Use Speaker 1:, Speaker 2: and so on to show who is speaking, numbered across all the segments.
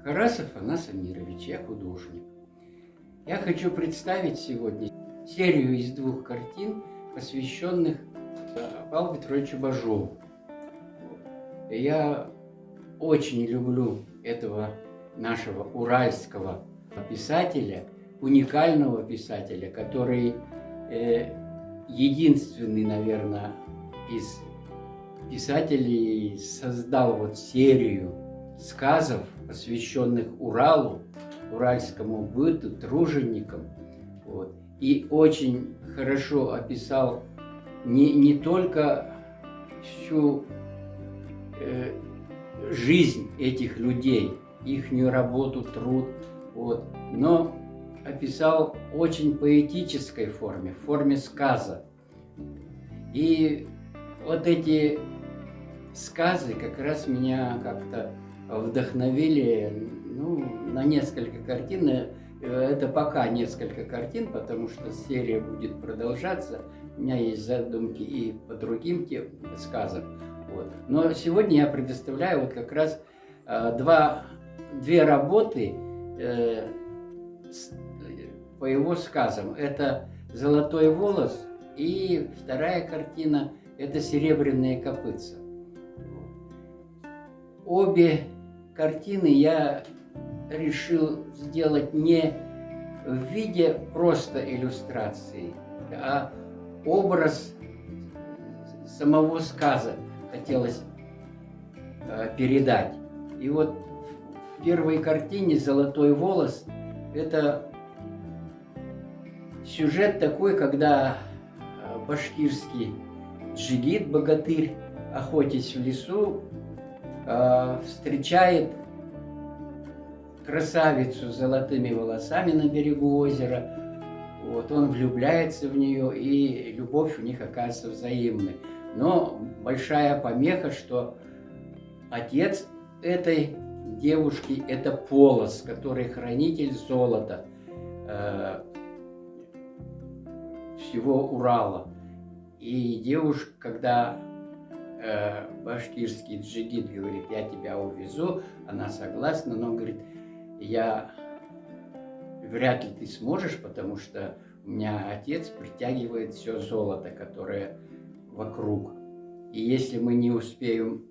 Speaker 1: Карасов Анас Амирович, я художник. Я хочу представить сегодня серию из 2 картин, посвященных Павлу Петровичу Бажову. Я очень люблю этого нашего уральского писателя, уникального писателя, который единственный, наверное, из писателей создал вот серию сказов, посвященных Уралу, уральскому быту, труженикам. Вот. И очень хорошо описал не только всю жизнь этих людей, ихнюю работу, труд, вот, но описал в очень поэтической форме, в форме сказа. И вот эти сказы как раз меня как-то вдохновили на несколько картин. Это пока несколько картин, потому что серия будет продолжаться. У меня есть задумки и по другим сказам. Вот. Но сегодня я предоставляю вот как раз две работы по его сказам. Это «Золотой волос» и вторая картина – это «Серебряные копытца». Обе картины я решил сделать не в виде просто иллюстрации, а образ самого сказа хотелось передать. И вот в первой картине «Золотой волос» это сюжет такой, когда башкирский джигит, богатырь, охотясь в лесу, встречает красавицу с золотыми волосами на берегу озера. Вот, он влюбляется в нее, и любовь у них оказывается взаимной. Но большая помеха, что отец этой девушки – это Полос, который хранитель золота всего Урала. И девушка, когда башкирский джигит говорит: я тебя увезу, она согласна, но говорит: вряд ли ты сможешь, потому что у меня отец притягивает все золото, которое вокруг. И если мы не успеем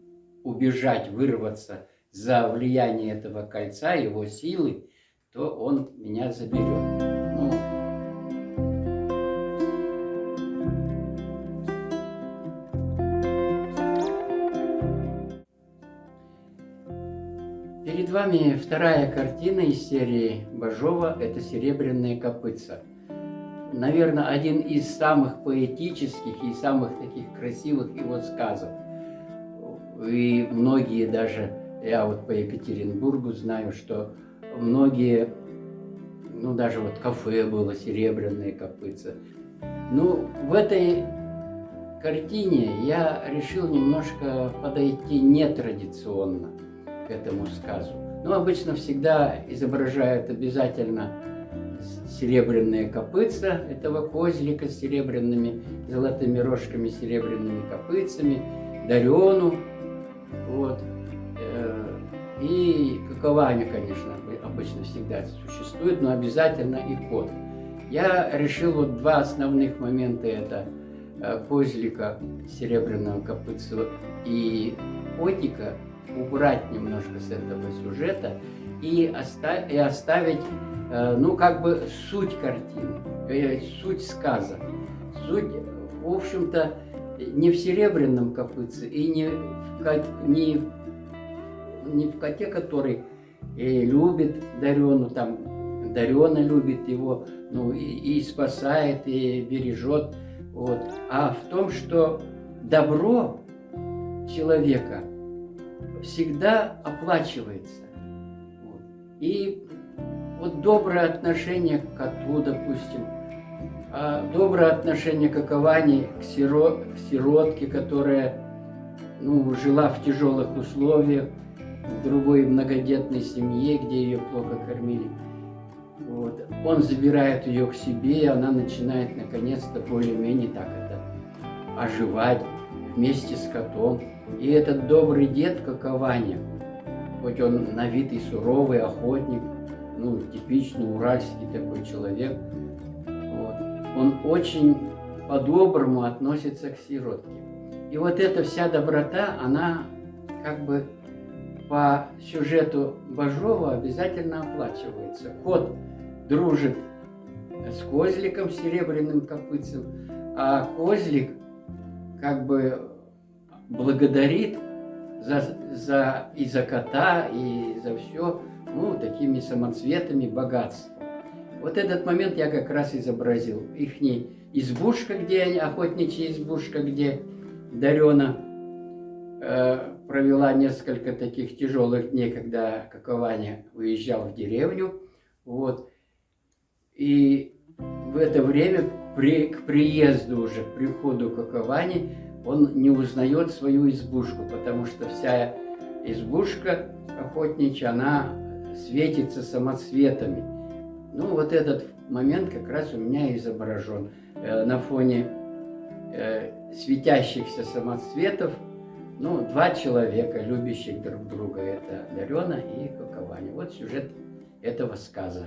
Speaker 1: убежать, вырваться за влияние этого кольца, его силы, то он меня заберет. Перед вами вторая картина из серии Бажова – это «Серебряные копытца». Наверное, один из самых поэтических и самых таких красивых его сказов. И многие даже, я вот по Екатеринбургу знаю, что многие, даже вот кафе было «Серебряные копытца». В этой картине я решил немножко подойти нетрадиционно к этому сказу. Обычно всегда изображают обязательно серебряные копытца этого козлика с серебряными золотыми рожками, серебряными копытцами, Дарену. Вот. И какование, конечно, обычно всегда существует, но обязательно и кот. Я решил вот 2 основных момента: это козлика, серебряного копытца и котика, убрать немножко с этого сюжета и оставить, суть картины, суть сказа. Суть, в общем-то, не в серебряном копытце и не в коте, который любит Дарену, там Дарена любит его, и спасает, и бережет, вот. А в том, что добро человека всегда оплачивается. Вот. И вот доброе отношение к коту, допустим, доброе отношение к Акаване, к сиротке, которая жила в тяжелых условиях, в другой многодетной семье, где ее плохо кормили. Вот. Он забирает ее к себе, и она начинает наконец-то более-менее оживать вместе с котом. И этот добрый дед Какованя, хоть он на вид и суровый охотник, ну, типичный уральский такой человек, вот, он очень по-доброму относится к сиротке. И вот эта вся доброта, она как бы по сюжету Бажова обязательно оплачивается. Кот дружит с козликом, с серебряным копытцем, а козлик как бы благодарит и за кота, и за все, ну, такими самоцветами богатства. Вот этот момент я как раз изобразил. Ихний избушка, где они, охотничья избушка, где Дарена провела несколько таких тяжелых дней, когда Какованя уезжал в деревню. Вот. И в это время, к приезду уже, к приходу Каковани, он не узнает свою избушку, потому что вся избушка охотничья, она светится самоцветами. Ну, вот этот момент как раз у меня изображен. На фоне светящихся самоцветов, ну, два человека, любящих друг друга, это Дарена и Какованя. Вот сюжет этого сказа.